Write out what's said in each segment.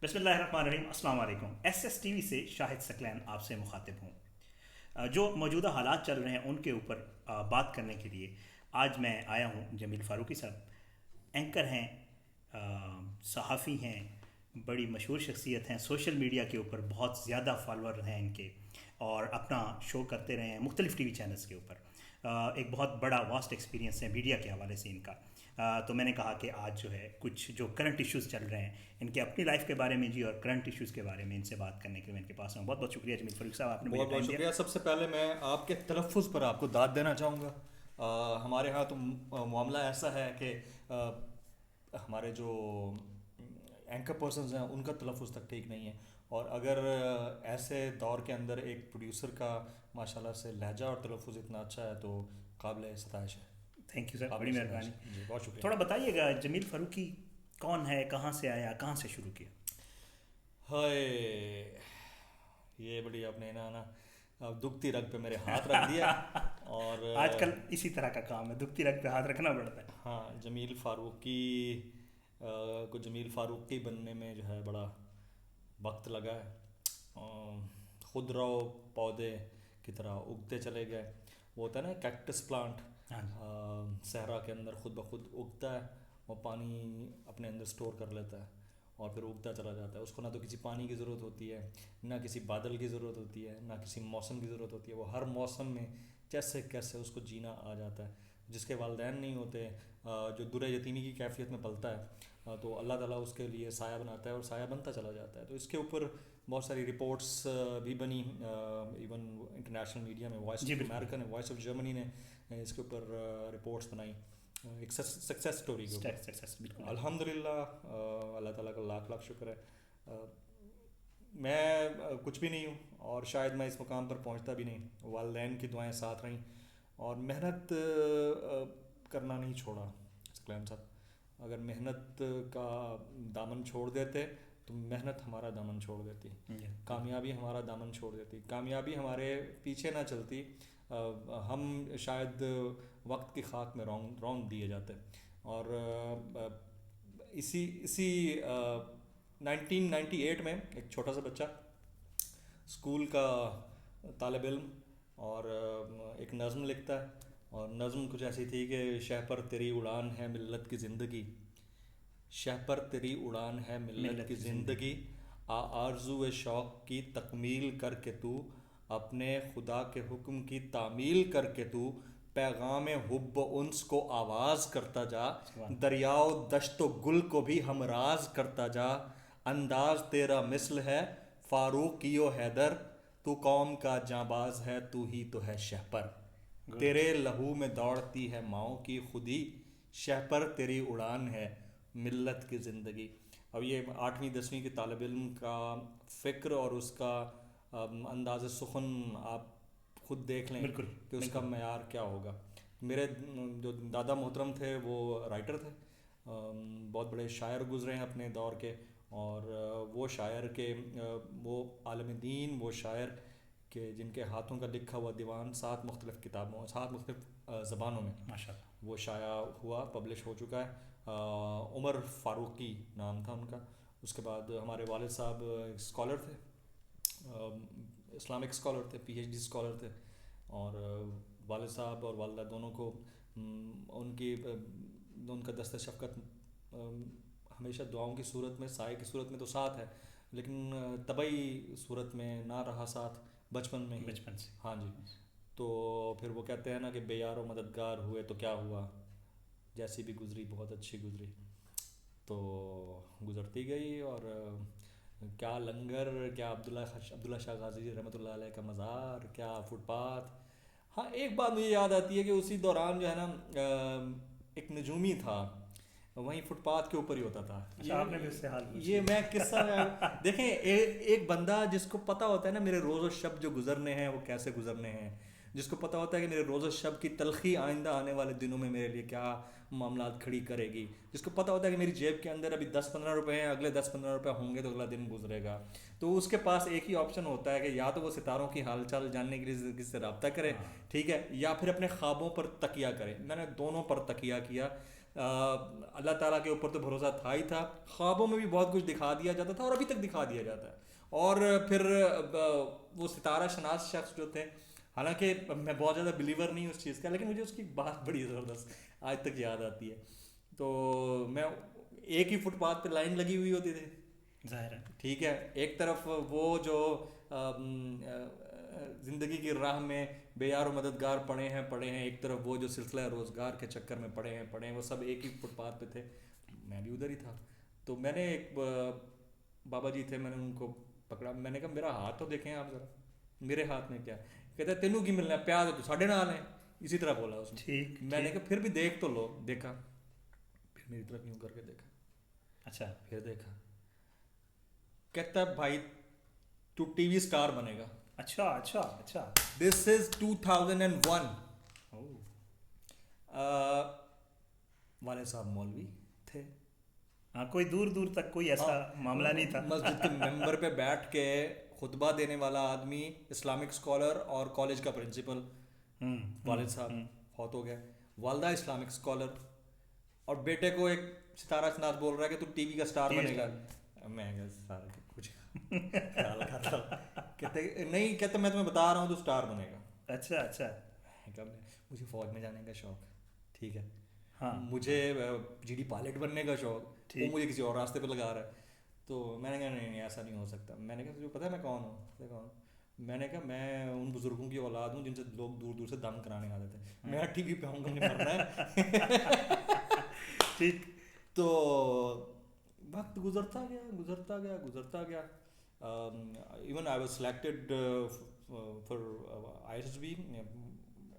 بسم اللہ الرحمن الرحیم، السلام علیکم۔ ایس ایس ٹی وی سے شاہد ثقلین آپ سے مخاطب ہوں۔ جو موجودہ حالات چل رہے ہیں ان کے اوپر بات کرنے کے لیے آج میں آیا ہوں۔ جمیل فاروقی صاحب اینکر ہیں، صحافی ہیں، بڑی مشہور شخصیت ہیں، سوشل میڈیا کے اوپر بہت زیادہ فالوور ہیں ان کے، اور اپنا شو کرتے رہے ہیں مختلف ٹی وی چینلز کے اوپر۔ ایک بہت بڑا واسٹ ایکسپیرینس ہے میڈیا کے حوالے سے ان کا۔ تو میں نے کہا کہ آج جو ہے کچھ جو کرنٹ ایشوز چل رہے ہیں ان کے اپنی لائف کے بارے میں جی، اور کرنٹ ایشوز کے بارے میں ان سے بات کرنے کے لیے میں ان کے پاس ہوں۔ بہت بہت شکریہ جمیل فاروق صاحب، آپ نے مجھے بہت ٹائم بہت دیا۔ شکریہ۔ سب سے پہلے میں آپ کے تلفظ پر آپ کو داد دینا چاہوں گا۔ ہمارے ہاں تو معاملہ ایسا ہے کہ ہمارے جو اینکر پرسنز ہیں ان کا تلفظ تک ٹھیک نہیں ہے، اور اگر ایسے دور کے اندر ایک پروڈیوسر کا ماشاءاللہ سے لہجہ اور تلفظ اتنا اچھا ہے تو قابل ستائش ہے۔ تھینک یو سر، بڑی قابل ستائش مہربانی۔ ہے جی، بہت شکریہ۔ تھوڑا بتائیے گا جمیل فاروقی کون ہے، کہاں سے آیا، کہاں سے شروع کیا؟ ہائے، یہ بڑی آپ نے نا اب دکھتی رگ پہ میرے ہاتھ رکھ دیا۔ اور آج کل اسی طرح کا کام ہے، دکھتی رگ پہ ہاتھ رکھنا پڑتا ہے۔ ہاں، جمیل فاروقی کو جمیل فاروقی بننے میں جو ہے بڑا وقت لگا ہے۔ خود رو پودے کی طرح اگتے چلے گئے۔ وہ ہوتا ہے نا کیکٹس پلانٹ، ہاں جی، صحرا کے اندر خود بخود اگتا ہے، وہ پانی اپنے اندر سٹور کر لیتا ہے اور پھر اگتا چلا جاتا ہے۔ اس کو نہ تو کسی پانی کی ضرورت ہوتی ہے، نہ کسی بادل کی ضرورت ہوتی ہے، نہ کسی موسم کی ضرورت ہوتی ہے۔ وہ ہر موسم میں جیسے کیسے اس کو جینا آ جاتا ہے۔ جس کے والدین نہیں ہوتے، جو در یتیمی کی کیفیت میں پلتا ہے، تو اللہ تعالیٰ اس کے لیے سایہ بناتا ہے اور سایہ بنتا چلا جاتا ہے۔ تو اس کے اوپر بہت ساری رپورٹس بھی بنی، ایون انٹرنیشنل میڈیا میں وائس جی آف بالکل، امریکہ نے، وائس آف جرمنی نے اس کے اوپر رپورٹس بنائی، ایک سکسیس سٹوری کے اوپر۔ بالکل۔ الحمد للہ، اللہ تعالیٰ کا لاکھ لاکھ شکر ہے۔ میں کچھ بھی نہیں ہوں اور شاید میں اس مقام پر پہنچتا بھی نہیں، والدین کی دعائیں ساتھ رہیں اور محنت کرنا نہیں چھوڑا۔ سکلین صاحب اگر محنت کا دامن چھوڑ دیتے تو محنت ہمارا دامن چھوڑ دیتی، کامیابی ہمارا دامن چھوڑ دیتی، کامیابی ہمارے پیچھے نہ چلتی، ہم شاید وقت کی خاک میں رون دیے جاتے۔ اور اسی 1998 میں ایک چھوٹا سا بچہ، اسکول کا طالب علم، اور ایک نظم لکھتا ہے، اور نظم کچھ ایسی تھی کہ شہ پر تیری اڑان ہے ملت کی زندگی، شہ پر تیری اڑان ہے ملت کی زندگی، آرزو شوق کی تکمیل کر کے تو، اپنے خدا کے حکم کی تعمیل کر کے تو، پیغام حب و انس کو آواز کرتا جا، دریاؤ دشت و گل کو بھی ہمراز کرتا جا، انداز تیرا مثل ہے فاروقی و حیدر، تو قوم کا جانباز ہے، تو ہی تو ہے شہپر، تیرے لہو میں دوڑتی ہے ماؤں کی خودی، شہ پر تیری اڑان ہے ملت کی زندگی۔ اب یہ 8ویں 10ویں کے طالب علم کا فکر اور اس کا انداز سخن آپ خود دیکھ لیں بالکل کہ اس کا بالکل۔ معیار کیا ہوگا۔ میرے جو دادا محترم تھے وہ رائٹر تھے، بہت بڑے شاعر گزرے ہیں اپنے دور کے، اور وہ شاعر کے وہ عالم دین، وہ شاعر کہ جن کے ہاتھوں کا لکھا ہوا دیوان 7 مختلف کتابوں، 7 مختلف زبانوں میں ماشاء اللہ۔ وہ شائع ہوا، پبلش ہو چکا ہے۔ عمر فاروقی نام تھا ان کا۔ اس کے بعد ہمارے والد صاحب اسکالر تھے، اسلامک اسکالر تھے، پی ایچ ڈی اسکالر تھے، اور والد صاحب اور والدہ دونوں کو ان کا دست شفقت ہمیشہ دعاؤں کی صورت میں، سائے کی صورت میں تو ساتھ ہے، لیکن طبعی صورت میں نہ رہا ساتھ بچپن میں ہی۔ بچپن سے ہاں جی، تو پھر وہ کہتے ہیں نا کہ بے یار و مددگار ہوئے تو کیا ہوا، جیسی بھی گزری بہت اچھی گزری، تو گزرتی گئی۔ اور کیا لنگر، کیا عبداللہ شاہ غازی رحمۃ اللہ علیہ کا مزار، کیا فٹ پاتھ۔ ہاں، ایک بات مجھے یاد آتی ہے کہ اسی دوران جو ہے نا ایک نجومی تھا، وہیں فٹ پاتھ کے اوپر ہی ہوتا تھا۔ اچھا، آپ نے بھی اس سے حال پوچھ یہ میں قصہ دیکھیں، ایک بندہ جس کو پتہ ہوتا ہے نا میرے روز و شب جو گزرنے ہیں وہ کیسے گزرنے ہیں، جس کو پتہ ہوتا ہے کہ میرے روز و شب کی تلخی آئندہ آنے والے دنوں میں میرے لیے کیا معاملات کھڑی کرے گی، جس کو پتہ ہوتا ہے کہ میری جیب کے اندر ابھی 10-15 روپے ہیں، اگلے 10-15 روپے ہوں گے تو اگلا دن گزرے گا، تو اس کے پاس ایک ہی آپشن ہوتا ہے کہ یا تو وہ ستاروں کی حال چال جاننے کے لیے کسی سے رابطہ کرے، ٹھیک ہے، یا پھر اپنے خوابوں پر تکیہ کرے۔ میں نے دونوں پر تکیہ کیا۔ اللہ تعالیٰ کے اوپر تو بھروسہ تھا ہی تھا. خوابوں میں بھی بہت کچھ دکھا دیا جاتا تھا اور ابھی تک دکھا دیا جاتا ہے. اور پھر وہ ستارہ شناس شخص جو تھے, حالانکہ میں بہت زیادہ بلیور نہیں ہوں اس چیز کا, لیکن مجھے اس کی بات بڑی زبردست آج تک یاد آتی ہے. تو میں ایک ہی فٹ پاتھ پہ لائن لگی ہوئی ہوتی تھی, ظاہر ہے. ٹھیک ہے, ایک طرف وہ جو زندگی کی راہ میں بے یار و مددگار پڑے ہیں, ایک طرف وہ جو سلسلہ روزگار کے چکر میں پڑے ہیں, وہ سب ایک ہی فٹ پاتھ پہ تھے. میں بھی ادھر ہی تھا. تو میں نے ایک بابا جی تھے, میں نے ان کو پکڑا, میں نے کہا میرا ہاتھ تو دیکھیں آپ ذرا, میرے ہاتھ میں کیا. کہتا ہے تینوں کی ملنا ہے, پیاز تو ساڑھے نال ہیں, اسی طرح بولا اس نے. ٹھیک. میں نے کہا پھر بھی دیکھ تو لو. دیکھا, پھر میری طرف یوں کر کے دیکھا, اچھا. پھر دیکھا, کہتا ہے بھائی تو ٹی وی اسٹار بنے گا. اچھا اچھا اچھا. دس از 2001. والد صاحب مولوی تھے. ہاں, کوئی دور دور تک کوئی ایسا معاملہ نہیں تھا. مسجد کے ممبر پہ بیٹھ کے خطبہ دینے والا آدمی, اسلامک اسکالر اور کالج کا پرنسپل. والد صاحب فوت ہو گئے, والدہ اسلامک اسکالر, اور بیٹے کو ایک ستارہ شناس بول رہا ہے کہ تو ٹی وی کا اسٹار بنے گا. میں سارا کچھ خیال کر رہا, کہتے نہیں, کہتے میں تمہیں بتا رہا ہوں تو اسٹار بنے گا. اچھا اچھا. مجھے فوج میں جانے کا شوق, ٹھیک ہے, ہاں, مجھے جی ڈی پائلٹ بننے کا شوق, وہ مجھے کسی اور راستے پہ لگا رہا ہے. تو میں نے کہا نہیں ایسا نہیں ہو سکتا. میں نے کہا تجھے پتہ ہے میں کون ہوں. میں نے کہا میں ان بزرگوں کی اولاد ہوں جن سے لوگ دور دور سے دم کرانے آتے تھے, میں ٹی وی پہ آؤں گا, نہیں مرنا ہے. ٹھیک. تو وقت گزرتا گیا. Even I was selected for I S B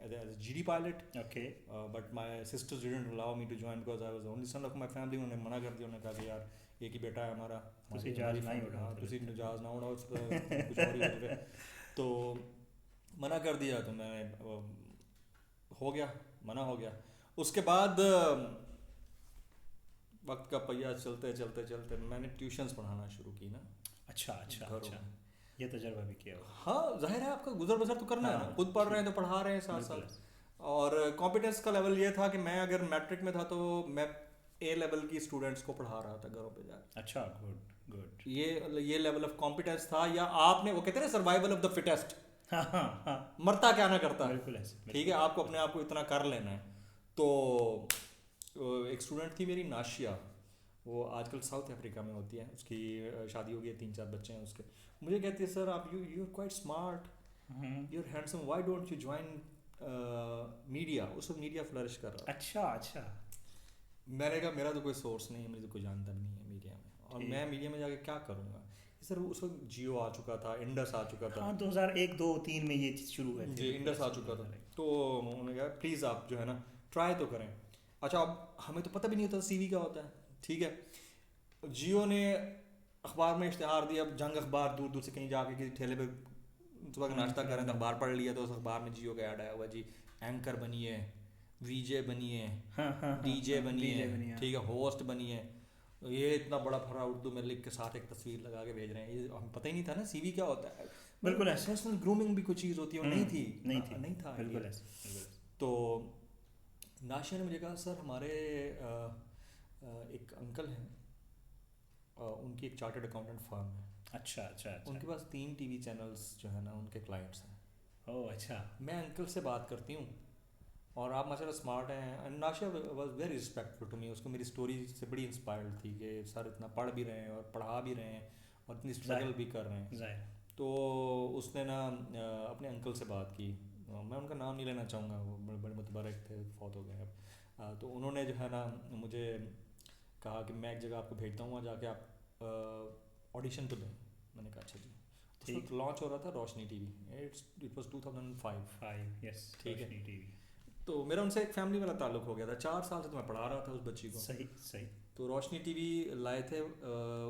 as a GD pilot. Okay. But my sisters didn't allow me to join because I was the only son of my family. انہوں نے منع کر دیا, انہوں نے کہا کہ یار ایک ہی بیٹا ہے ہمارا, تسی جہاز نہیں اڑاؤ, تسی جہاز نہ اڑاؤ, کچھ اور ہی ہو جائے. تو منع کر دیا, تو میں ہو گیا, منع ہو گیا. اس کے بعد وقت کا پہیہ چلتے چلتے چلتے میں نے ٹیوشنس پڑھانا شروع کی نا. اچھا اچھا اچھا, یہ تجربہ بھی کیا ہوا. ہاں ظاہر ہے, آپ کا گزر بسر تو کرنا ہے نا, خود پڑھ رہے ہیں تو پڑھا رہے ہیں ساتھ ساتھ. اور کانفیڈنس کا لیول یہ تھا کہ میں اگر میٹرک میں تھا تو میں اے لیول کی اسٹوڈنٹس کو پڑھا رہا تھا گھروں پہ جا کے. اچھا, گڈ گڈ. یہ لیول آف کانفیڈنس تھا, یا آپ نے وہ کہتے ہیں نا سروائیول آف دا فٹیسٹ, ہاں ہاں ہاں, مرتا کیا نہ کرتا. بالکل ایسے, ٹھیک ہے, آپ کو اپنے آپ کو اتنا کر لینا ہے. تو ایک اسٹوڈنٹ تھی میری ناشیہ, وہ آج کل ساؤتھ افریقہ میں ہوتی ہے, اس کی شادی ہو گئی, 3-4 بچے ہیں اس کے. مجھے کہتی ہے سر آپ you are quite smart, you are handsome, why don't you join media. اس وقت میڈیا فلرش کر رہا. اچھا اچھا. میں نے کہا میرا تو کوئی سورس نہیں ہے, مجھے تو کوئی جانتا بھی نہیں ہے میڈیا میں, اور میں میڈیا میں جا کے کیا کروں گا. سر اس وقت جیو آ چکا تھا, انڈس آ چکا تھا. ہاں, 2001 2 3 میں یہ چیز شروع ہوئی جی, انڈس آ چکا تھا. تو انہوں نے کہا پلیز آپ جو ہے نا ٹرائی تو کریں. اچھا, اب ہمیں تو پتہ بھی نہیں ہوتا سی وی کیا ہوتا ہے, ٹھیک ہے. جیو نے اخبار میں اشتہار دیا, اب جنگ اخبار دور دور سے کہیں جا کے کسی ٹھیلے پہ صبح کا ناشتہ کر رہے ہیں تو اخبار پڑھ لیا, تو اس اخبار میں جیو کا ایڈ آیا ہوا, جی اینکر بنیے, وی جے بنیے, ڈی جے بنیے, ٹھیک ہے, ہوسٹ بنیے. یہ اتنا بڑا بھرا اردو میں لکھ کے ساتھ ایک تصویر لگا کے بھیج رہے ہیں. یہ ہمیں پتہ ہی نہیں تھا نا سی وی کیا ہوتا ہے. بالکل پروفیشنل گرومنگ بھی کوئی چیز ہوتی ہے, نہیں تھا. بالکل. تو ناشیہ نے مجھے کہا سر ہمارے ایک انکل ہیں, ان کی ایک چارٹرڈ اکاؤنٹنٹ فرم ہے. اچھا اچھا. ان کے پاس 3 ٹی وی چینلس جو ہے نا ان کے کلائنٹس ہیں. اوہ اچھا. میں انکل سے بات کرتی ہوں, اور آپ ماشاء اللہ اسمارٹ ہیں. And Nashia was very respectful to me. اس کو میری اسٹوری سے بڑی انسپائرڈ تھی کہ سر اتنا پڑھ بھی رہے ہیں اور پڑھا بھی رہے ہیں اور اتنی اسٹرگل بھی کر رہے ہیں. تو اس نے نا اپنے انکل سے بات کی, میں ان کا نام نہیں لینا چاہوں گا, وہ بڑے متبرک تھے, فوت ہو گئے اب. تو انہوں نے جو ہے نا مجھے کہا کہ میں ایک جگہ آپ کو بھیجتا ہوں, وہاں جا کے آپ آڈیشن تو دیں. میں نے کہا اچھا جی. اس وقت لانچ ہو رہا تھا روشنی ٹی وی, اٹ واز 2005. یس, ٹھیک ہے. تو میرا ان سے ایک فیملی والا تعلق ہو گیا تھا. 4 سال سے تو میں پڑھا رہا تھا اس بچی کو. صحیح. تو روشنی ٹی وی لائے تھے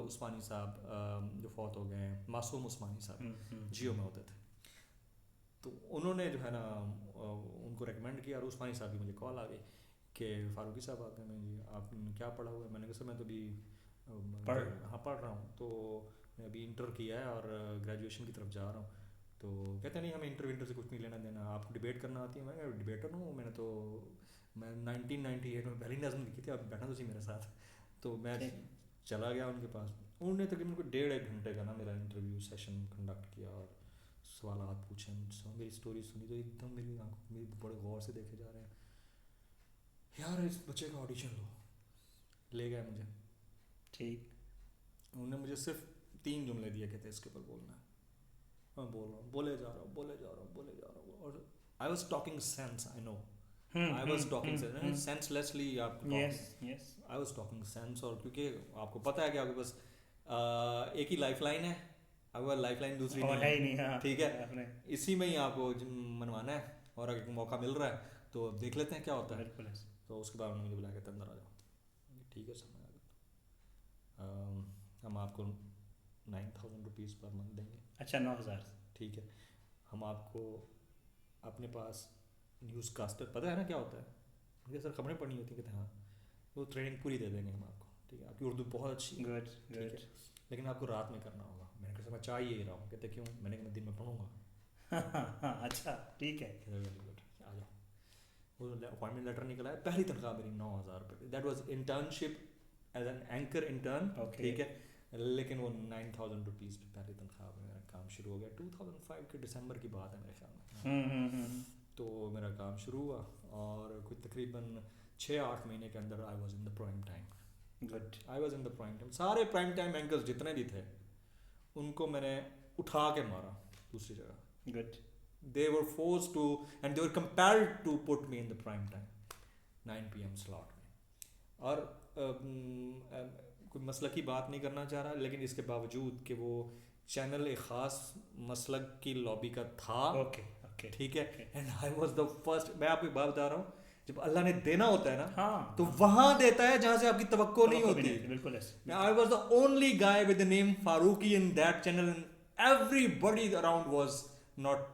عثمانی صاحب جو فوت ہو گئے ہیں, معصوم عثمانی صاحب, جیو میں ہوتے تھے. تو انہوں نے جو ہے نا ان کو ریکمینڈ کیا, اور عثمانی صاحب کی مجھے کال آ گئی کہ فاروقی صاحب آتے ہیں, جی آپ نے کیا پڑھا ہوا ہے. میں نے کہا سر میں تو ابھی پڑھ رہا ہوں, تو میں ابھی انٹر کیا ہے اور گریجویشن کی طرف جا رہا ہوں. تو کہتے نہیں ہمیں انٹر سے کچھ نہیں لینا دینا, آپ کو ڈبیٹ کرنا آتی ہے. میں ڈبیٹر ہوں, میں نے تو میں 1998 میں پہلی نظم لکھی تھی, آپ بیٹھا تو سی میرے ساتھ. تو میں چلا گیا ان کے پاس, انہوں نے تقریباً کوئی 1.5 گھنٹے کا نا میرا انٹرویو سیشن کنڈکٹ کیا اور سوالات پوچھے مجھ سے, میری اسٹوری سنی تو ایک دم میری آنکھوں میں بڑے غور سے دیکھے جا رہے ہیں, یار اس بچے کا آڈیشن لو. لے گئے مجھے. ٹھیک. انہوں نے مجھے صرف 3 جملے دیے کہ تھے اس کے اوپر بولنا ہے. میں بول رہا ہوں, بولے جا رہا ہوں, اور I was talking sense, I know I was talking senselessly, آپ کو آئی واز ٹاکنگ سینس. اور کیونکہ آپ کو پتہ ہے کہ آپ کے پاس ایک ہی لائف لائن ہے, آپ کو لائف لائن دوسری نہیں ہے, ٹھیک ہے, اسی میں ہی آپ کو منوانا ہے, اور اگر موقع مل رہا ہے تو دیکھ لیتے ہیں کیا ہوتا ہے. تو اس کے بعد انہوں نے مجھے بلا کے اندر آ جاؤ. ٹھیک ہے سر, میں آ جاتا ہوں, ہم آپ کو 9,000 روپیز پر منتھ دیں گے. اچھا 9,000. ٹھیک ہے, ہم آپ کو اپنے پاس نیوز کاسٹر, پتہ ہے نا کیا ہوتا ہے, مجھے سر خبریں پڑھنی ہوتی ہیں, کہتے ہیں ہاں, وہ ٹریننگ پوری دے دیں گے ہم آپ کو. ٹھیک ہے, آپ کی اردو بہت اچھی ہے, ٹھیک ہے, لیکن آپ کو رات میں کرنا ہوگا. میں نے کہا سر میں چاہ ہی رہا ہوں. کہتے کیوں؟ میں نے کہا میں دن میں پڑھوں گا. اچھا ٹھیک ہے, ویری گڈ, آ جاؤ. وہ اپوائنٹمنٹ لیٹر نکلا ہے, پہلی تنخواہ میری 9,000 روپئے. That was internship as an anchor intern, ٹھیک ہے, لیکن وہ 9,000 روپیز پہ پہلی تنخواہ پہ میرا کام شروع ہو گیا. 2005 کے دسمبر کی بات ہے میرے خیال میں. تو میرا کام شروع ہوا اور کوئی تقریباً 6-8 مہینے کے اندر I was in the prime time. Good. I was in the prime time. سارے پرائم ٹائم اینکرز جتنے بھی تھے ان کو میں نے اٹھا کے مارا دوسری جگہ. Good. They were forced to and they were compelled to put me in the prime time 9 PM slot میں. اور کوئی مسلک کی بات نہیں کرنا چاہ رہا, لیکن اس کے باوجود کہ وہ چینل ایک خاص مسلک کی لابی کا تھا, ٹھیک ہے, and I was the first. میں آپ کو ایک بات بتا رہا ہوں, جب اللہ نے دینا ہوتا ہے نا تو وہاں دیتا ہے جہاں سے آپ کی توقع نہیں ہوتی. بالکل. I was the only guy with the name Farooqi in that channel, and everybody around was not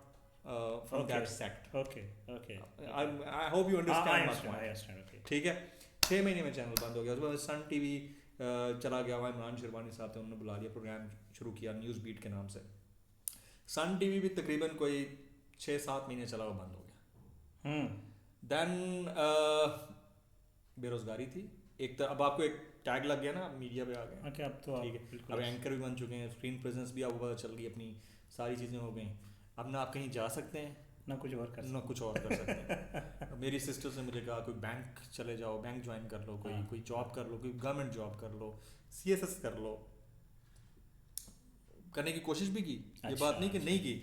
from that sect. Okay. I hope you understand my point. I understand. Okay. ٹھیک ہے, 6 مہینے میں چینل بند ہو گیا. اس کے بعد Sun T V چلا گیا, وہاں عمران شیروانی صاحب تھے, انہوں نے بلا لیا, پروگرام شروع کیا نیوز بیٹ کے نام سے. سن ٹی وی بھی تقریباً کوئی 6-7 مہینے چلا, وہ بند ہو گیا. دین بے روزگاری تھی ایک طرح. اب آپ کو ایک ٹیگ لگ گیا نا, میڈیا پہ آ گئے, ٹھیک ہے, اب اینکر بھی بن چکے ہیں, اسکرین پریزنس بھی آپ کو پتہ چل گئی, اپنی ساری چیزیں ہو گئیں. اب نہ آپ کہیں جا سکتے ہیں, نہ کچھ اور کر سکتے ہیں. میری سسٹر سے مجھے کہا کوئی بینک چلے جاؤ, بینک جوائن کر لو, کوئی جاب کر لو, کوئی گورنمنٹ جاب کر لو, CSS کر لو. کرنے کی کوشش بھی کی, یہ بات نہیں کہ نہیں کی.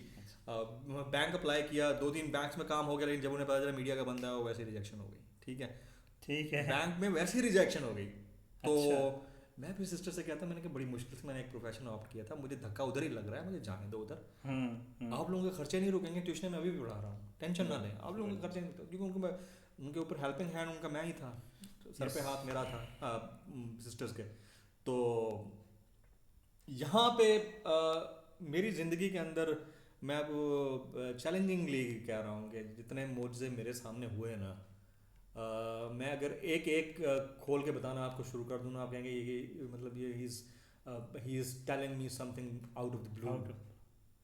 بینک اپلائی کیا, 2-3 بینکس میں کام ہو گیا, لیکن جب انہیں پتا چلا میڈیا کا بندہ ہے, وہ ویسے ریجیکشن ہو گئی. ٹھیک ہے, بینک میں ویسے ہی ریجیکشن ہو گئی. تو میں اپنی سسٹر سے کہتا, میں نے کہا بڑی مشکل سے میں نے ایک پروفیشن آپٹ کیا تھا, مجھے دھکا ادھر ہی لگ رہا ہے, مجھے جانے دو ادھر. آپ لوگوں کے خرچے نہیں رکیں گے, ٹیوشن میں ابھی بھی پڑھا رہا ہوں, ٹینشن نہ لیں. آپ لوگوں کے خرچے نہیں, کیونکہ ان کے اوپر ہیلپنگ ہینڈ ان کا میں ہی تھا, سر پہ ہاتھ میرا تھا سسٹرز کے. تو یہاں پہ میری زندگی کے اندر میں اب چیلنجنگلی کہہ رہا ہوں کہ جتنے معجزے میرے سامنے ہوئے نا, میں اگر ایک کھول کے بتانا آپ کو شروع کر دوں نا, آپ کہیں گے یہ مطلب یہ he is telling me something out of the blue,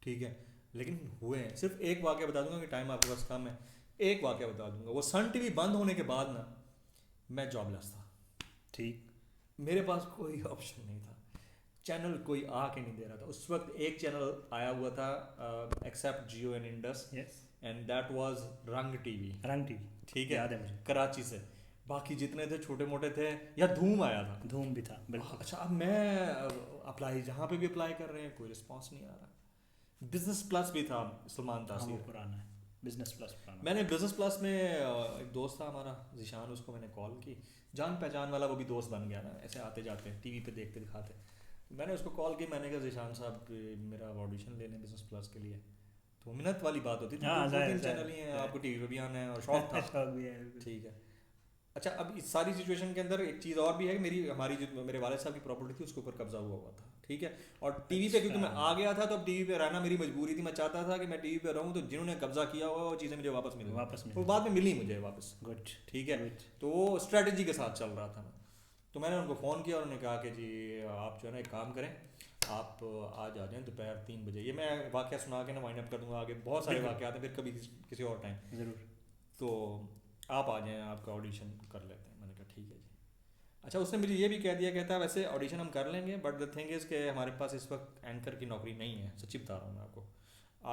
ٹھیک ہے, لیکن ہوئے ہیں. صرف ایک واقعہ بتا دوں گا کہ ٹائم آپ کے پاس کم ہے. ایک واقعہ بتا دوں گا, وہ سن ٹی وی بند ہونے کے بعد نا میں جاب لیس تھا. ٹھیک, میرے پاس کوئی آپشن نہیں تھا, چینل کوئی آ کے نہیں دے رہا تھا. اس وقت ایک چینل آیا ہوا تھا except Geo and Indus, and that was Rung T V. ٹھیک ہے, یاد ہے مجھے, کراچی سے. باقی جتنے تھے چھوٹے موٹے تھے, یا دھوم آیا تھا, دھوم بھی تھا, بالکل. اچھا, اب میں اپلائی جہاں پہ بھی اپلائی کر رہے ہیں, کوئی رسپانس نہیں آ رہا. بزنس پلس بھی تھا, سلمان تاثیر, پرانا ہے بزنس پلس. میں نے بزنس پلس میں ایک دوست تھا ہمارا ذیشان, اس کو میں نے کال کی, جان پہچان والا, وہ بھی دوست بن گیا نا, ایسے آتے جاتے ٹی وی پہ دیکھتے دکھاتے. میں نے اس کو کال کی, میں نے کہا ذیشان صاحب میرا آڈیشن لے لیں بزنس پلس کے لیے. تو منت والی بات ہوتی تھی, 2-3 چینل ہی ہیں, آپ کو ٹی وی پہ بھی آنا ہے, اور شوق تھا. ٹھیک ہے. اچھا, اب اس ساری سچویشن کے اندر ایک چیز اور بھی ہے کہ ہماری جو میرے والد صاحب کی پراپرٹی تھی, اس کے اوپر قبضہ ہوا تھا. ٹھیک ہے, اور ٹی وی پہ کیونکہ میں آ گیا تھا, تو اب ٹی وی پہ رہنا میری مجبوری تھی. میں چاہتا تھا کہ میں ٹی وی پہ رہوں, تو جنہوں نے قبضہ کیا ہوا وہ چیزیں مجھے واپس ملیں, وہ بعد میں ملی مجھے واپس. گڈ, ٹھیک ہے. تو وہ اسٹریٹجی کے ساتھ چل رہا تھا. تو میں نے ان کو فون کیا, اور انہوں نے کہا کہ جی آپ جو ہے نا ایک کام کریں, آپ آج آ جائیں دوپہر 3 بجے. یہ میں واقعہ سنا کے نا وائنڈ اپ کر دوں گا, آگے بہت سارے واقعات ہیں پھر کبھی کسی اور ٹائم. ضرور. تو آپ آ جائیں, آپ کا آڈیشن کر لیتے ہیں. میں نے کہا ٹھیک ہے جی. اچھا اس نے مجھے یہ بھی کہہ دیا, کہتا ہے ویسے آڈیشن ہم کر لیں گے بٹ دا تھنگ از کہ ہمارے پاس اس وقت اینکر کی نوکری نہیں ہے. سچی بتا رہا ہوں میں آپ کو,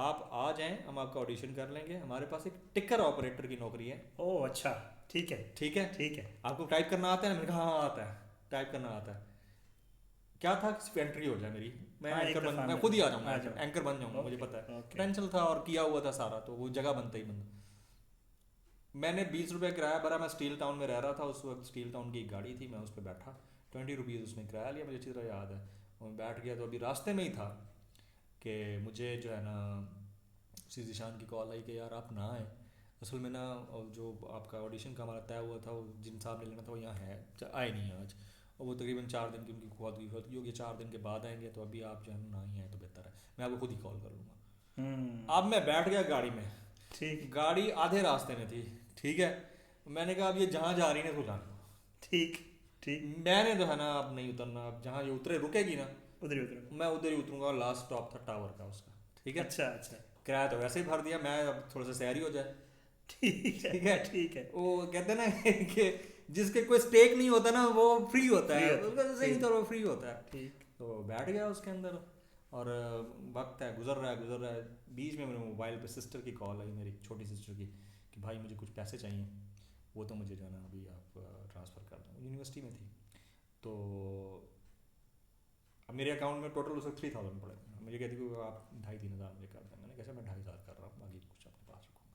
آپ آ جائیں ہم آپ کا آڈیشن کر لیں گے. ہمارے پاس ایک ٹکر آپریٹر کی نوکری ہے. او اچھا, ٹھیک ہے ٹھیک ہے, ٹھیک ہے. آپ کو ٹائپ کرنا آتا ہے نا؟ میں نے کہا ہاں آتا ہے, ٹائپ کرنا آتا ہے. کیا تھا, صرف انٹری ہو جائے میری, میں اینکر بن, میں خود ہی آ جاؤں گا, اینکر بن جاؤں گا. مجھے پتا ہے پوٹینشیل تھا اور کیا ہوا تھا سارا, تو وہ جگہ بنتا ہی بندہ. میں نے 20 روپے کرایہ بھرا. میں اسٹیل ٹاؤن میں رہ رہا تھا اس وقت. اسٹیل ٹاؤن کی ایک گاڑی تھی, میں اس پہ بیٹھا. 20 روپیز اس نے کرایہ لیا, مجھے اچھی طرح یاد ہے. اور میں بیٹھ گیا تو ابھی راستے میں ہی تھا کہ مجھے جو ہے نا اسی ذیشان کی کال آئی کہ یار آپ نہ آئیں. اصل میں نا جو آپ کا آڈیشن کا ہمارا طے ہوا تھا, وہ جن صاحب نے لینا تھا وہ یہاں ہے, آئے نہیں آج. اور وہ تقریباً 4 دن کی ان کی خواہی ہوگی, 4 دن کے بعد آئیں گے. تو ابھی آپ جو ہے نہ ہی آئیں تو بہتر ہے, میں آپ کو خود ہی کال کر لوں گا. اب میں بیٹھ گیا گاڑی میں. ٹھیک, گاڑی آدھے راستے میں تھی. ٹھیک ہے, میں نے کہا اب یہ جہاں جا رہی ہے تو جانا. ٹھیک ٹھیک. میں نے جو ہے نا اب نہیں اترنا, اب جہاں یہ اترے رکے گی نا ادھر ہی ادھر. میں ادھر ہی اتروں گا. لاسٹ اسٹاپ تھا ٹاور کا اس کا. ٹھیک ہے, اچھا اچھا, کرایہ تو ویسے ہی بھر دیا. میں اب تھوڑا سا سیری ہو جائے. ٹھیک ہے ٹھیک ہے. وہ کہتے ہیں نا کہ جس کے کوئی اسٹیک نہیں ہوتا نا وہ فری ہوتا ہے, صحیح طور فری ہوتا ہے. ٹھیک. تو بیٹھ گیا اس کے اندر, اور وقت ہے گزر رہا ہے. بیچ میں میرے موبائل پہ سسٹر کی کال آئی, میری چھوٹی سسٹر کی, کہ بھائی مجھے کچھ پیسے چاہیے, وہ تو مجھے جو ہے نا ابھی آپ ٹرانسفر کر دیں. یونیورسٹی میں تھی تو اب میرے اکاؤنٹ میں ٹوٹل اس وقت 3000 پڑے تھے. مجھے کہتی کہ آپ 2500-3000 مجھے کر دیں. میں نے کہا میں 2500 کر رہا ہوں, باقی کچھ اپنے پاس رکھوں گا.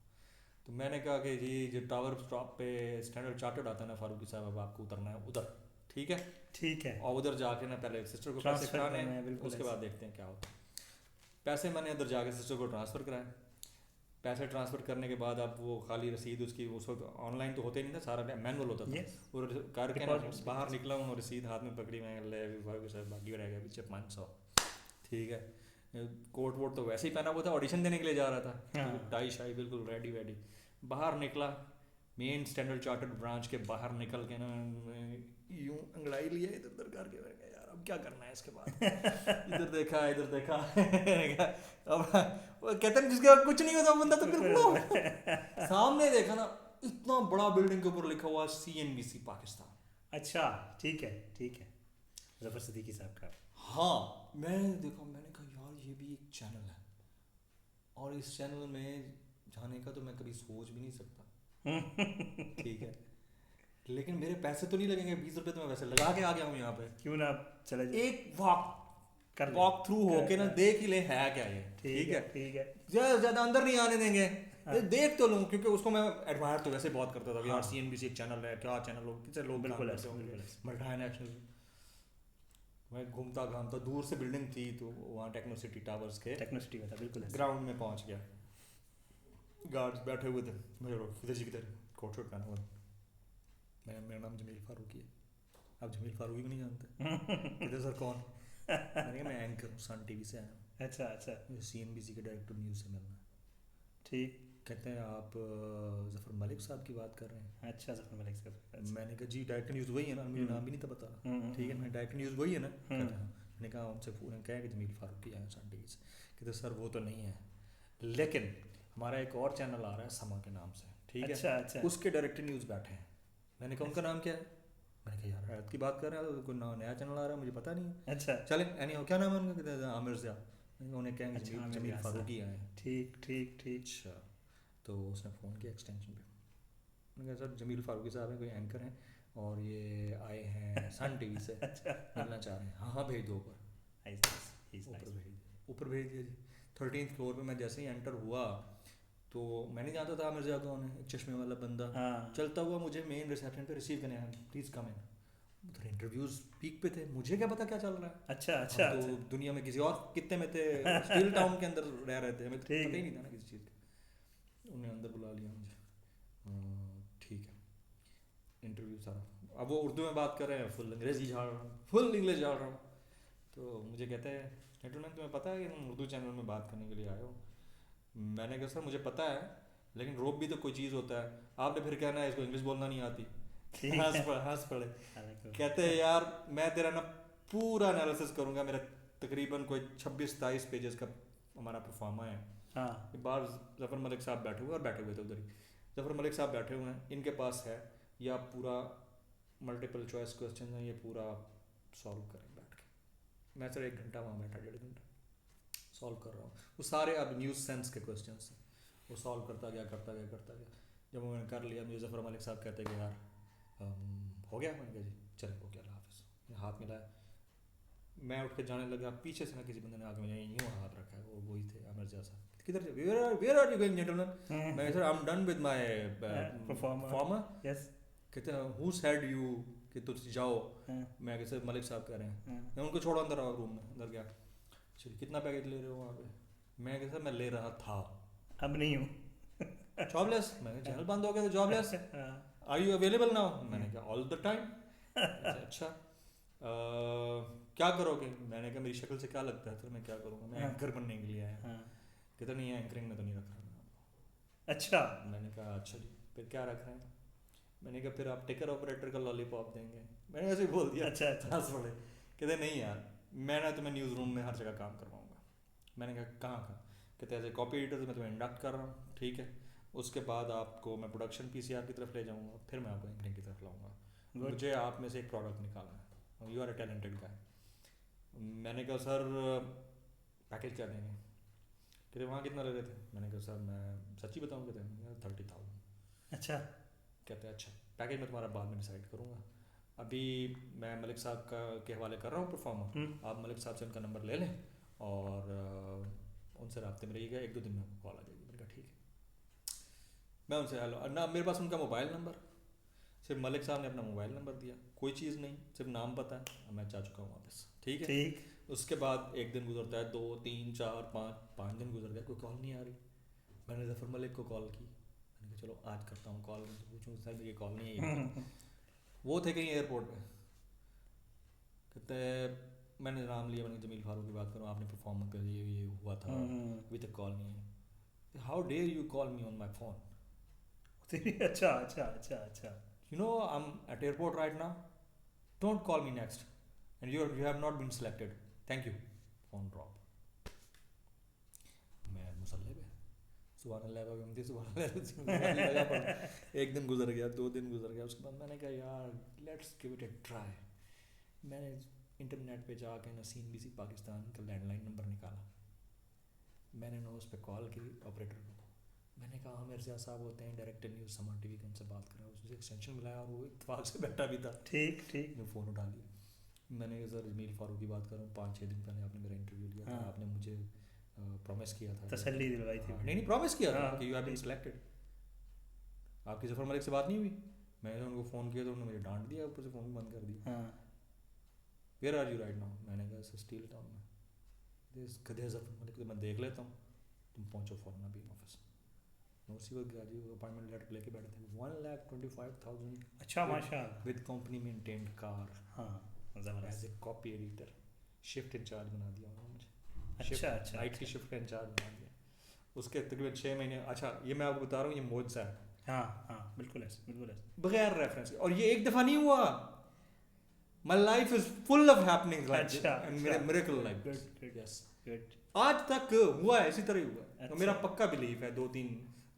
تو میں نے کہا کہ جی جو ٹاور اسٹاپ پہ اسٹینڈرڈ چارٹرڈ آتا ہے نا فاروقی صاحب, اب آپ کو اترنا ہے ادھر. ٹھیک ہے ٹھیک ہے. اور ادھر جا کے نا پہلے سسٹر کو پیسے کرانے ہیں, اس کے بعد دیکھتے ہیں کیا ہوتا ہے. پیسے میں نے ادھر جا کے سسٹر کو ٹرانسفر کرائے. پیسے ٹرانسفر کرنے کے بعد اب وہ خالی رسید اس کی, اس وقت آن لائن تو ہوتے ہی نہیں تھا, سارا مینول ہوتا تھا. اور کر کے باہر نکلا ہوں, رسید ہاتھ میں پکڑی, میں لے باقی رہ گیا پیچھے 500. ٹھیک ہے, کوٹ ووٹ تو ویسے ہی پہنا ہوا تھا, آڈیشن دینے کے لیے جا رہا تھا, ٹائی شائی بالکل ریڈی ویڈی. باہر نکلا, مین اسٹینڈرڈ چارٹرڈ برانچ کے باہر نکل کے نا یوں انگڑائی لیا ادھر ادھر کر کے, یار اب کیا کرنا ہے اس کے بعد. ادھر دیکھا ادھر دیکھا, اب کہتے ہیں جس کے بعد کچھ نہیں ہوتا بندہ تو پھر سامنے دیکھا نا اتنا بڑا بلڈنگ کے اوپر لکھا ہوا CNBC پاکستان. اچھا ٹھیک ہے ٹھیک ہے, ظفر صدیقی صاحب کا. ہاں میں نے دیکھا, میں نے کہا یار یہ بھی ایک چینل ہے, اور اس چینل میں جانے کا تو میں کبھی سوچ بھی نہیں سکتا. ٹھیک ہے, لیکن میرے پیسے تو نہیں لگیں گے, 20 روپے تو میں ویسے لگا کے آ گیا ہوں یہاں پہ. کیوں نہ چلے جائیں, ایک واک تھرو ہو کے نا دیکھ ہی لیں ہے کیا یہ. ٹھیک ہے ٹھیک ہے. زیادہ اندر نہیں آنے دیں گے, دیکھ تو لوں, کیونکہ اس کو میں ایڈمائر تو ویسے بہت کرتا تھا. یار CNBC ایک چینل ہے, کیا چینل ہو, کتنے لوگ بالکل ملٹا نیشنل. میں گھومتا گھامتا, دور سے بلڈنگ تھی تو وہاں ٹیکنو سٹی ٹاورز کے بالکل گراؤنڈ میں پہنچ گیا. گارڈز بیٹھے ہوئے تھے, مجھے خدا جی کی طرح کوٹ شوٹ پہنا ہوا. میرا نام جمیل فاروقی ہے. آپ جمیل فاروقی کو نہیں جانتے؟ کہتے سر کون؟ میں نے کہا میں اینکر ہوں, سن ٹی وی سے آیا ہوں. اچھا اچھا, مجھے CNBC کے ڈائریکٹر نیوز سے ملنا ہے. ٹھیک. کہتے ہیں آپ ظفر ملک صاحب کی بات کر رہے ہیں؟ اچھا, ظفر ملک صاحب. میں نے کہا جی ڈائریکٹر نیوز وہی ہے نا, مجھے نام بھی نہیں تھا پتا. ٹھیک ہے, میں ڈائریکٹر نیوز وہی ہے نا. میں نے کہا ان سے پورا کہا کہ جمیل فاروقی آئے سن ٹی وی سے. کہتے سر وہ تو نہیں ہے, لیکن ہمارا ایک اور چینل آ رہا ہے سما کے نام سے. ٹھیک ہے, اچھا, اس کے ڈائریکٹر نیوز بیٹھے ہیں. میں نے کہا ان کا نام کیا ہے؟ میں نے کہا یار حیرت کی بات کر رہے ہیں, کوئی نیا چینل آ رہا ہے, مجھے پتا نہیں ہے. اچھا, چلیں اینی ہو, کیا نام ہے ان کا؟ کہتے ہیں عامر ضیاء. انہیں کہیں جمیل فاروقی آئے ہیں. ٹھیک ٹھیک ٹھیک. اچھا, تو اس نے فون کیا ایکسٹینشن پہ. میں نے کہا سر جمیل فاروقی صاحب ہیں, کوئی اینکر ہیں, اور یہ آئے ہیں سن ٹی وی سے, ملنا چاہ رہے ہیں. ہاں ہاں بھیج دو اوپر. اوپر بھیج دیا جی. 13th فلور پہ میں جیسے ہی انٹر ہوا تو میں نہیں جانتا تھا عامر ضیاء کون ہے, ایک چشمے والا بندہ چلتا ہوا مجھے مین ریسیپشن پہ ریسیو کرنے آیا, پلیز کم ان. ادھر انٹرویوز پیک پہ تھے, مجھے کیا پتا کیا چل رہا ہے. اچھا اچھا, تو دنیا میں کسی اور خطے میں تھے, اسٹیل ٹاؤن کے اندر رہ رہے تھے, ہمیں پتہ ہی نہیں تھا نا کسی چیز کا. انہوں نے اندر بلا لیا مجھے. ٹھیک ہے, انٹرویو سارا, اب وہ اردو میں بات کر رہے ہیں, فل انگریزی جھاڑ رہا ہوں, فل انگلش جھاڑ رہا ہوں. تو مجھے کہتے ہیں جنٹل مین تمہیں پتہ ہے کہ ہم اردو چینل میں بات کرنے کے لیے آئے ہو؟ میں نے کہا سر مجھے پتہ ہے, لیکن روب بھی تو کوئی چیز ہوتا ہے. آپ نے پھر کہنا ہے اس کو انگلش بولنا نہیں آتی. ہنس پڑے. کہتے ہیں یار میں تیرا نا پورا انالیسس کروں گا, میرا تقریباً کوئی 26-27 پیجز کا ہمارا پرفارما ہے. ہاں باہر ظفر ملک صاحب بیٹھے ہوئے اور بیٹھے ہوئے تھے ادھر ہی. ظفر ملک صاحب بیٹھے ہوئے ہیں, ان کے پاس ہے یا پورا ملٹیپل چوائس کوشچن ہیں, یہ پورا سالو کریں بیٹھ کے. میں سر 1 گھنٹہ وہاں بیٹھا, 1.5 گھنٹہ سالو کر رہا ہوں. وہ سارے اب نیوز سینس کے کوشچنس ہیں, وہ سالو کرتا گیا. جب میں نے کر لیا, مجھے ظفر ملک صاحب کہتے کہ یار ہو گیا. میں نے کہا جی چلے ہو گیا, اللہ حافظ. ہاتھ ملایا, میں اٹھ کے جانے لگا. پیچھے سے نا کسی بندے نے آ کے مجھے یوں ہاتھ رکھا ہے, وہ وہی تھے عامر جا صاحب. کدھر where are you going gentleman? میں sir I am done with my performer. Yes. کہتے ہیں ہو سیڈ یو کہ تم جاؤ. میں کہ سر ملک صاحب کہہ رہے ہیں. میں ان کو چھوڑا اندر آؤ روم میں, اندر گیا. چلیے کتنا پیکج لے رہے ہو وہاں پہ؟ میں کہ سر میں لے رہا تھا, اب نہیں ہوں. Jobless. میں نے چینل بند ہو گیا تو jobless. Are you available now? میں نے کہا آل دا ٹائم. اچھا کیا کرو گے؟ میں نے کہا میری شکل سے کیا لگتا ہے تو میں کیا کروں گا, میں اینکر بننے کے لیے آیا. کہتا نہیں اینکرنگ میں تو نہیں رکھ رہا میں آپ کو. اچھا. میں نے کہا اچھا جی پھر کیا رکھ رہے ہیں؟ میں نے کہا پھر آپ ٹکر آپریٹر کا لالی پاپ دیں گے. میں نے ایسے ہی بول دیا. اچھا ہنس پڑے. کہتے نہیں یار میں نا تمہیں نیوز روم میں ہر جگہ کام کرواؤں گا. میں نے کہا کہاں کا؟ کہتے ایز اے کاپی ایڈیٹر میں تمہیں انڈکٹ کر رہا ہوں, ٹھیک ہے, اس کے بعد آپ کو میں پروڈکشن پی سی آر کی طرف لے جاؤں گا, پھر میں آپ کو اینکرنگ کی طرف لاؤں گا. مجھے آپ میں سے ایک پروڈکٹ نکالنا ہے, یو آر اے ٹیلنٹڈ گائے. میں نے کہا سر پیکیج کیا دیں گے؟ کہتے وہاں کتنا لے رہے تھے؟ میں نے کہا سر میں سچی بتاؤں, کہتے ہیں 30,000. اچھا. کہتے ہیں اچھا پیکیج میں تمہارا بعد میں ڈیسائڈ کروں گا, ابھی میں ملک صاحب کا کے حوالے کر رہا ہوں پرفارمر. آپ ملک صاحب سے ان کا نمبر لے لیں اور ان سے رابطے میں رہیے گا, 1-2 دن میں آپ کو کال آ جائے گی. میں نے کہا ٹھیک ہے. میں ان سے ہیلو نہ, میرے پاس ان کا موبائل نمبر, صرف ملک صاحب نے اپنا موبائل نمبر دیا, کوئی چیز نہیں, صرف نام پتہ ہے. میں جا چکا ہوں واپس, ٹھیک ہے. اس کے بعد 1 دن گزرتا ہے, 2, 3, 4, 5 دن گزر گئے, کوئی کال نہیں آ رہی. میں نے ظفر ملک کو کال کی. میں نے کہا چلو آج کرتا ہوں کال, پوچھوں سر یہ کال نہیں ہے. وہ تھے کہیں ایئرپورٹ پہ. کہتے میں نے نام لیا, میں نے جمیل فاروق کی بات کروں, آپ نے پرفارمنس کر یہ ہوا تھا, ابھی تک کال نہیں ہے. How dare you call me on my phone. اچھا اچھا اچھا اچھا. You know I'm at airport right now. Don't call me next. And you have not been selected. Thank you. Phone drop. میں مسلح پہ سبحان اللہ وبحمدہ سبحان اللہ. 1 دن گزر گیا, 2 دن گزر گیا. اس کے بعد میں نے کہا یار let's give it a try. میں نے انٹرنیٹ پہ جا کے نسیم BC پاکستان کا لینڈ لائن نمبر نکالا. میں نے اس پہ کال کی آپریٹر کو. میں نے کہا عامر زیاد صاحب ہوتے ہیں ڈائریکٹر نیوز سمر ٹی وی کا, ان سے بات کریں. اس سے ایکسٹینشن ملایا اور وہ اتفاق سے بیٹھا بھی تھا. ٹھیک ٹھیک. نے فون اٹھا لیا. میں نے کہا سر جمیل فاروق کی بات کروں, 5-6 دن پہلے آپ نے میرا انٹرویو لیا تھا, آپ نے مجھے پرومس کیا تھا, تسلی دلوائی تھی. نہیں پرومس کیا تھا کہ یو ہیو بین سلیکٹڈ. آپ کی ظفر ملک سے بات نہیں ہوئی. میں نے ان کو فون کیا تو انہوں نے مجھے ڈانٹ دیا, اوپر سے فون بند کر دیا. Where are you right now? میں نے کہا سر اسٹیل ٹاؤن میں. گدھے ظفر ملک میں دیکھ لیتا ہوں, تم پہنچو فوراً ابھی آفس. اسی وقت گیا جی, اپائنٹمنٹ لیٹر لے کے بیٹھے تھے. 1,25,000. اچھا ماشاء اللہ. With company maintained car. ہاں as a copy editor. Shift in charge بنا دیا انہوں نے مجھے. اچھا اچھا. نائٹ کی شفٹ کا انچارج بنا دیا. اس کے تقریباً 6 مہینے. اچھا یہ میں آپ کو بتا رہا ہوں, یہ معجزہ ہے. ہاں ہاں بالکل ایسے, بالکل ایسے, بغیر ریفرنس. اور یہ ایک دفعہ نہیں ہوا. My life is full of happenings like miracle like. Yes آج تک ہوا ہے, اسی طرح ہی ہوا ہے. تو میرا پکا بلیف ہے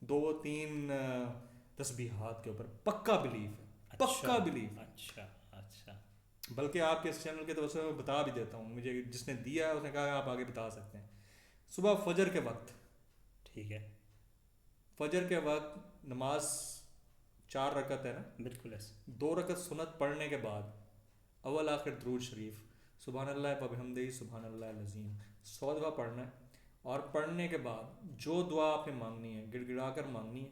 2-3 تسبیحات کے اوپر پکا بلیف ہے, پکا بلیف. اچھا اچھا. بلکہ آپ کے اس چینل کے تو میں بتا بھی دیتا ہوں, مجھے جس نے دیا ہے اس نے کہا آپ آگے بتا سکتے ہیں. صبح فجر کے وقت, ٹھیک ہے, فجر کے وقت نماز 4 رکعت ہے نا, بالکل ایسے, 2 رکعت سنت پڑھنے کے بعد اول آخر درود شریف, سبحان اللہ وبحمدہ سبحان اللہ العظیم 100 دفعہ پڑھنا ہے. اور پڑھنے کے بعد جو دعا آپ نے مانگنی ہے گڑ گڑا کر مانگنی ہے,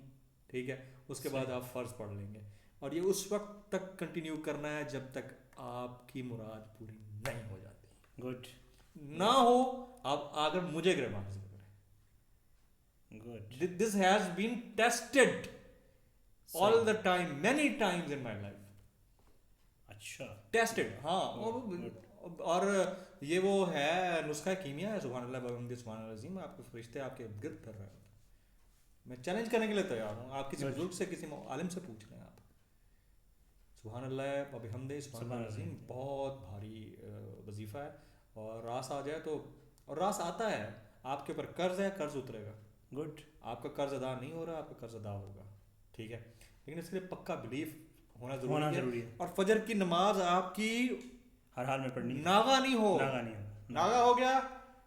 ٹھیک ہے. اس کے بعد آپ فرض پڑھ لیں گے, اور یہ اس وقت تک کنٹینیو کرنا ہے جب تک آپ کی مراد پوری نہیں ہو جاتی. گڈ. نہ ہو آپ اگر مجھے گرفت کریں. Good. This has been tested all the time, many times in my life. اچھا. ٹیسٹڈ. ہاں. اور یہ وہ ہے نسخہ کیمیا ہے. سبحان اللہ وبحمدہ سبحان اللہ العظیم. آپ کے فرشتے آپ کے گرد کر رہے ہیں. میں چیلنج کرنے کے لیے تیار ہوں. آپ کسی بزرگ سے, کسی عالم سے پوچھ لیں آپ. سبحان اللہ وبحمدہ سبحان اللہ العظیم بہت بھاری وظیفہ ہے, اور راس آ جائے تو، اور راس آتا ہے، آپ کے اوپر قرض ہے، قرض اترے گا. گڈ. آپ کا قرض ادا نہیں ہو رہا، آپ کا قرض ادا ہوگا. ٹھیک ہے، لیکن اس کے لیے پکا بلیف ہونا ہونا ضروری ضروری ہے. ہے. اور فجر کی نماز آپ کی ہر حال میں پڑھنی ہے. ناغا نہیں ہو. ناگا نہیں ہو. ناغا ہو گیا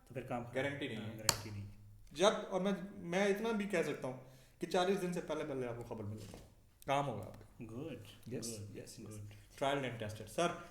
تو پھر کام گارنٹی نہیں ہے. گارنٹی نہیں. جب، اور میں اتنا بھی کہہ سکتا ہوں کہ 40 دن سے پہلے پہلے آپ کو خبر ملے گی، کام ہوگا آپ کا. Good. Yes good. Yes yes. Good. Trial and tested. Sir